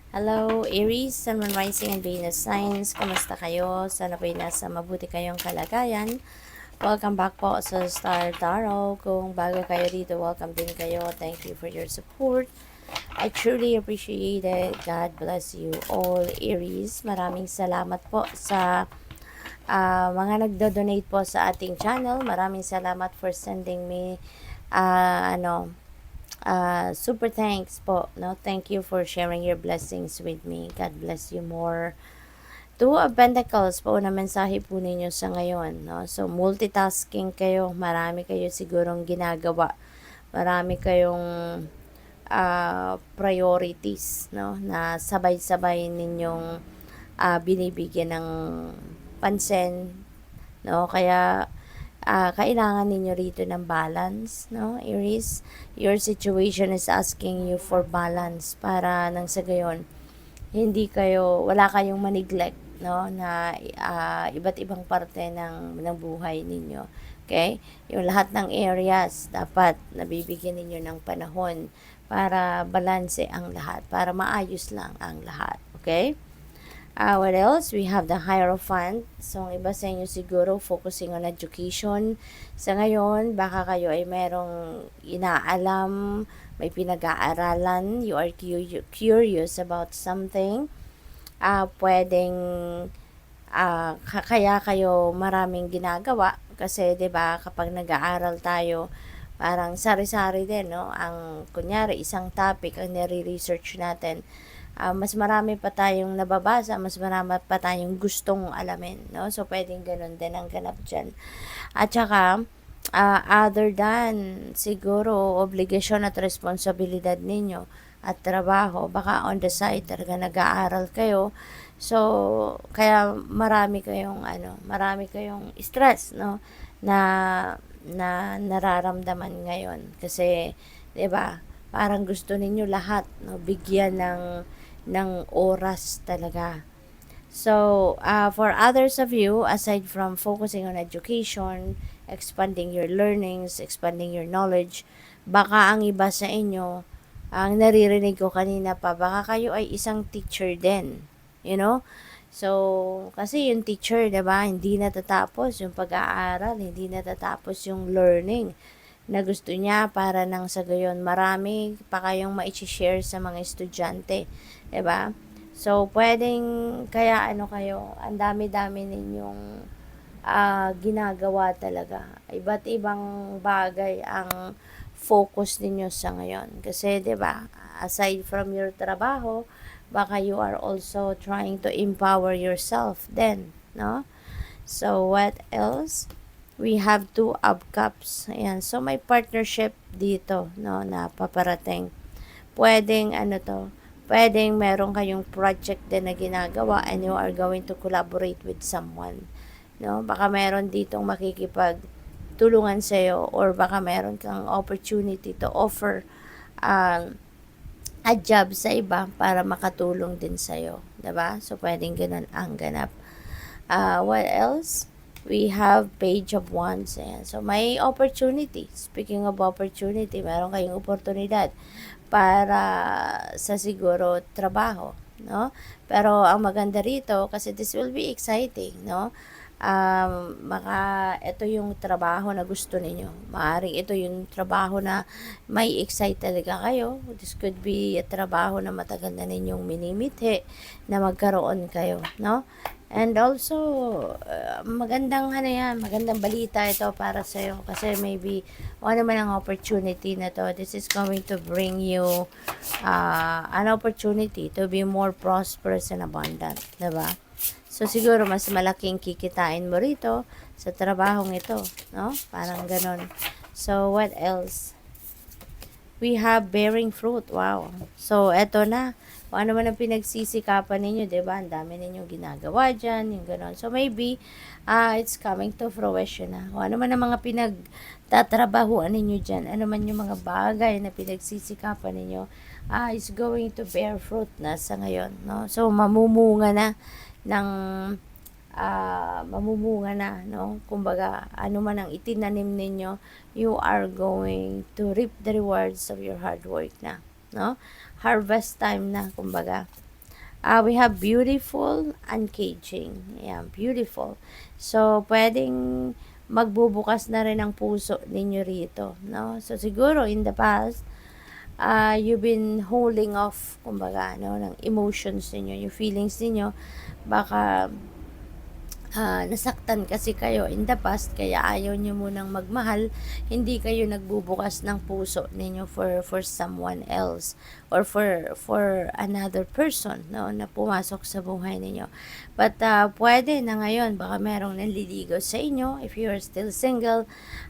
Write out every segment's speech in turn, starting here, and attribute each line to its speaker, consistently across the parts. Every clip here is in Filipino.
Speaker 1: Hello, Aries, Sun, Moon, Rising, and Venus signs. Kamusta kayo? Sana po'y nasa mabuti kayong kalagayan. Welcome back po sa Star Tarot. Kung bago kayo dito, welcome din kayo. Thank you for your support. I truly appreciate it. God bless you all, Aries. Maraming salamat po sa mga nagdo-donate po sa ating channel. Maraming salamat for sending me super thanks po, no? Thank you for sharing your blessings with me. God bless you more. Two of Pentacles po na mensahe po ninyo sa ngayon, no? So, multitasking kayo. Marami kayo sigurong ginagawa. Marami kayong priorities, no? Na sabay-sabay ninyong binibigyan ng pansin, no? Kaya kailangan ninyo rito ng balance, no, Aries? Your situation is asking you for balance para nang sa gayon, wala kayong maneglect, no, na iba't ibang parte ng buhay ninyo. Okay? Yung lahat ng areas, dapat nabibigyan ninyo ng panahon para balanse ang lahat, para maayos lang ang lahat. Okay? What else? We have the Hierophant. So, ang iba sa inyo siguro focusing on education. Sa ngayon, baka kayo ay merong inaalam, may pinag-aaralan, you are curious about something. Pwedeng, kaya kayo maraming ginagawa. Kasi, 'di ba kapag nag-aaral tayo, parang sari-sari din, no? Ang, kunyari, isang topic ang nire-research natin, mas marami pa tayong nababasa, mas marami pa tayong gustong alamin, no? So, pwedeng ganun din ang ganap dyan. At saka, other than, siguro, obligasyon at responsibilidad ninyo at trabaho, baka on the side talaga nag-aaral kayo. So, kaya marami kayong stress, no? Na nararamdaman ngayon. Kasi, 'di ba? Parang gusto ninyo lahat, no, bigyan ng oras talaga. So, for others of you, aside from focusing on education, expanding your learnings, expanding your knowledge, baka ang iba sa inyo, ang naririnig ko kanina pa, baka kayo ay isang teacher din. You know? So, kasi yung teacher, diba, hindi natatapos yung pag-aaral, hindi natatapos yung learning na gusto niya para nang sa gayon marami pa kayong ma-share sa mga estudyante. 'Di ba? So, pwedeng, kaya kayo, ang dami-dami ninyong ginagawa talaga. Iba't ibang bagay ang focus ninyo sa ngayon. Kasi, 'di ba, aside from your trabaho, baka you are also trying to empower yourself then, no? So, what else? We have two of cups. Ayan. So, may partnership dito, no, na paparating. Pwedeng, pwedeng meron kayong project din na ginagawa and you are going to collaborate with someone, no? Baka meron ditong makikipagtulungan sa'yo, or baka meron kang opportunity to offer a job sa iba para makatulong din sa'yo. Diba? So, pwedeng ganun ang ganap. What else? We have Page of Wands. Ayan. So, may opportunity. Speaking of opportunity, meron kayong oportunidad para sa siguro trabaho, no? Pero ang maganda rito, kasi this will be exciting, no? Ito yung trabaho na gusto ninyo. Maaring ito yung trabaho na may excite talaga kayo. This could be a trabaho na matagal na ninyong minimithi na magkaroon kayo, no? And also, magandang balita ito para sa iyo, kasi maybe naman ang opportunity na to. This is going to bring you an opportunity to be more prosperous and abundant, 'di ba? So, siguro mas malaking kikitain mo rito sa trabahong ito, no? Parang ganon. So, what else? We have bearing fruit. Wow. So, eto na. Kung ano man ang pinagsisikapan ninyo, diba? Ang dami ninyong ginagawa dyan, yung ganon. So, maybe, it's coming to fruition na. Kung ano man ang mga pinagtatrabahuan ninyo dyan, ano man yung mga bagay na pinagsisikapan ninyo, is going to bear fruit na sa ngayon, no? So, mamumunga na, no? Kumbaga, ano man ang itinanim ninyo, you are going to reap the rewards of your hard work na, no? Harvest time na, kumbaga. We have beautiful, uncaging. Ayan, beautiful. So, pwedeng magbubukas na rin ang puso ninyo rito, no? So, siguro in the past, you've been holding off, kumbaga, no, ng emotions ninyo, yung feelings ninyo. Baka nasaktan kasi kayo in the past, kaya ayaw nyo munang magmahal, hindi kayo nagbubukas ng puso ninyo for someone else or for another person, no, na pumasok sa buhay ninyo. But pwede na ngayon, baka merong nanliligaw sa inyo if you are still single,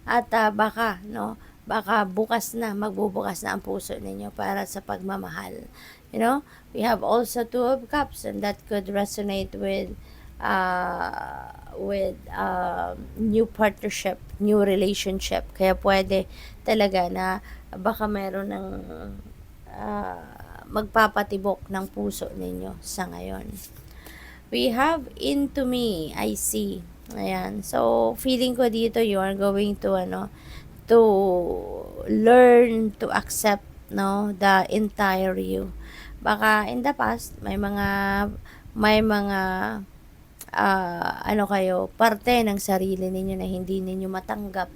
Speaker 1: at baka, no, baka magbubukas na ang puso ninyo para sa pagmamahal. You know, we have also Two of Cups, and that could resonate new partnership, new relationship. Kaya pwede talaga na baka meron ng magpapatibok ng puso ninyo sa ngayon. We have Into Me, I See. Ayan. So, feeling ko dito you are going to to learn to accept, no, the entire you. Baka in the past may mga kayo, parte ng sarili ninyo na hindi ninyo matanggap,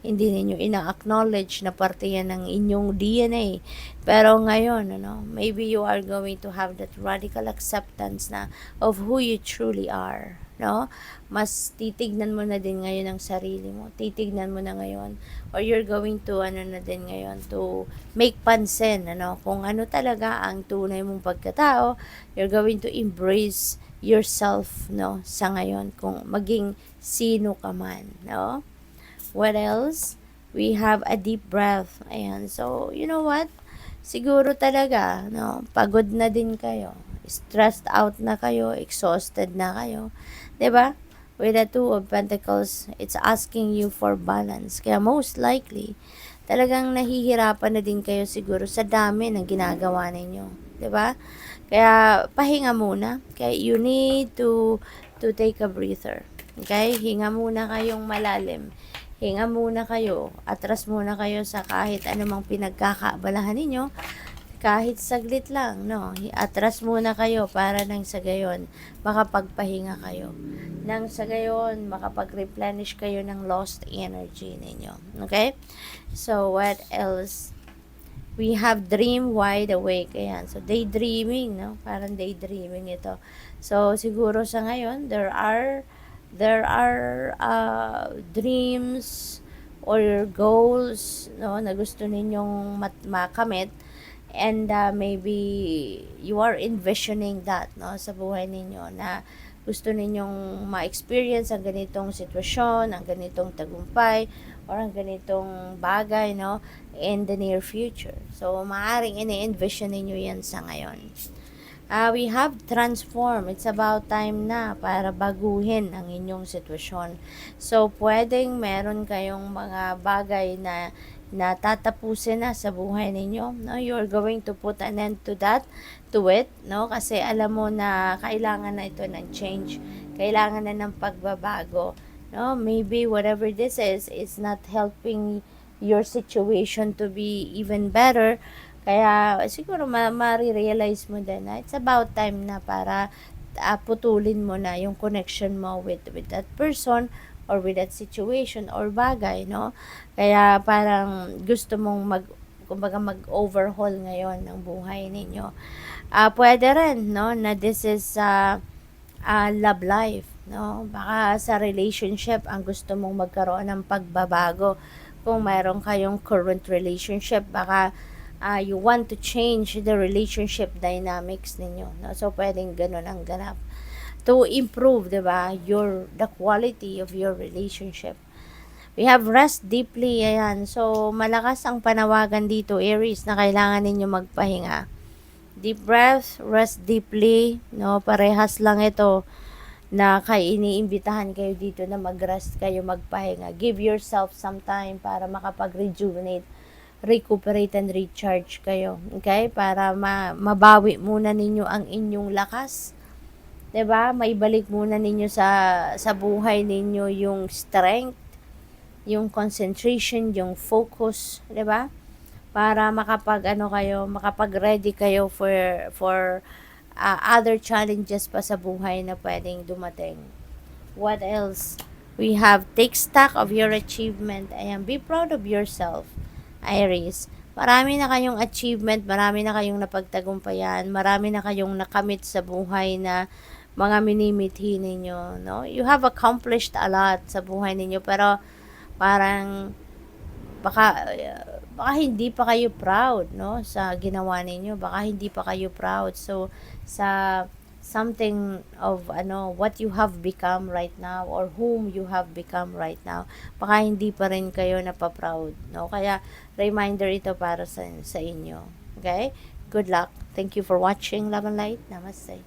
Speaker 1: hindi ninyo ina-acknowledge na parte yan ng inyong DNA. Pero ngayon, maybe you are going to have that radical acceptance na of who you truly are, no? Mas titignan mo na din ngayon ang sarili mo. Titignan mo na ngayon, or you're going to na din ngayon to make pansin, kung ano talaga ang tunay mong pagkatao. You're going to embrace yourself, no, sa ngayon, kung maging sino ka man, no? What else? We have a deep breath. Ayan. So, you know what? Siguro talaga, no, pagod na din kayo. Stressed out na kayo, exhausted na kayo. 'Di ba? With the Two of Pentacles, it's asking you for balance. Kaya most likely, talagang nahihirapan na din kayo siguro sa dami ng ginagawa ninyo. 'Di ba? Kaya pahinga muna. Kaya you need to take a breather. Okay? Hinga muna kayong malalim. Hinga muna kayo. Atras muna kayo sa kahit anumang pinagkakaabalahan ninyo. Kahit saglit lang, no? Atras muna kayo para nang sa gayon makapagpahinga kayo. Nang sa gayon makapag-replenish kayo ng lost energy ninyo. Okay? So, what else? We have dream wide awake. Ayan. So, daydreaming, no? Parang daydreaming ito. So, siguro sa ngayon, there are dreams or goals, no, na gusto ninyong makamit, and maybe you are envisioning that, no, sa buhay ninyo, na gusto ninyong ma-experience ang ganitong sitwasyon, ang ganitong tagumpay, or ang ganitong bagay, no, in the near future. So, maaaring ini-envision ninyo yan sa ngayon. We have transform. It's about time na para baguhin ang inyong sitwasyon. So, pwedeng meron kayong mga bagay na tatapusin na sa buhay ninyo, no? You're going to put an end to it, no? Kasi alam mo na kailangan na ito ng change, kailangan na ng pagbabago, no? Maybe whatever this is not helping your situation to be even better. Kaya siguro ma-realize mo din na it's about time na para putulin mo na yung connection mo with that person or with that situation or bagay, no? Kaya parang gusto mong kumbaga mag-overhaul ngayon ng buhay ninyo. Pwede rin, no, na this is love life, no? Baka sa relationship ang gusto mong magkaroon ng pagbabago. Kung mayroon kayong current relationship, baka you want to change the relationship dynamics ninyo, no? So pwedeng ganun ang ganap to improve, diba, the quality of your relationship. We have rest deeply. Ayan. So, malakas ang panawagan dito, Aries, na kailangan ninyo magpahinga. Deep breath, rest deeply, no? Parehas lang ito na iniimbitahan kayo dito na mag-rest kayo, magpahinga. Give yourself some time para makapag-rejuvenate, recuperate and recharge kayo. Okay? Para mabawi muna ninyo ang inyong lakas. 'Di ba? Maibalik muna ninyo sa buhay ninyo yung strength, yung concentration, yung focus, 'di ba? Para makapag-ready kayo for other challenges pa sa buhay na pwedeng dumating. What else? We have take stock of your achievement. Ayan, be proud of yourself, Aries. Marami na kayong achievement, marami na kayong napagtagumpayan, marami na kayong nakamit sa buhay na mga minimithi ninyo, no? You have accomplished a lot sa buhay ninyo, pero parang baka hindi pa kayo proud, no, sa ginawa ninyo, baka hindi pa kayo proud sa something of what you have become right now or whom you have become right now, baka hindi pa rin kayo napaproud, no, kaya reminder ito para sa inyo. Okay, good luck, thank you for watching. Love and light, namaste.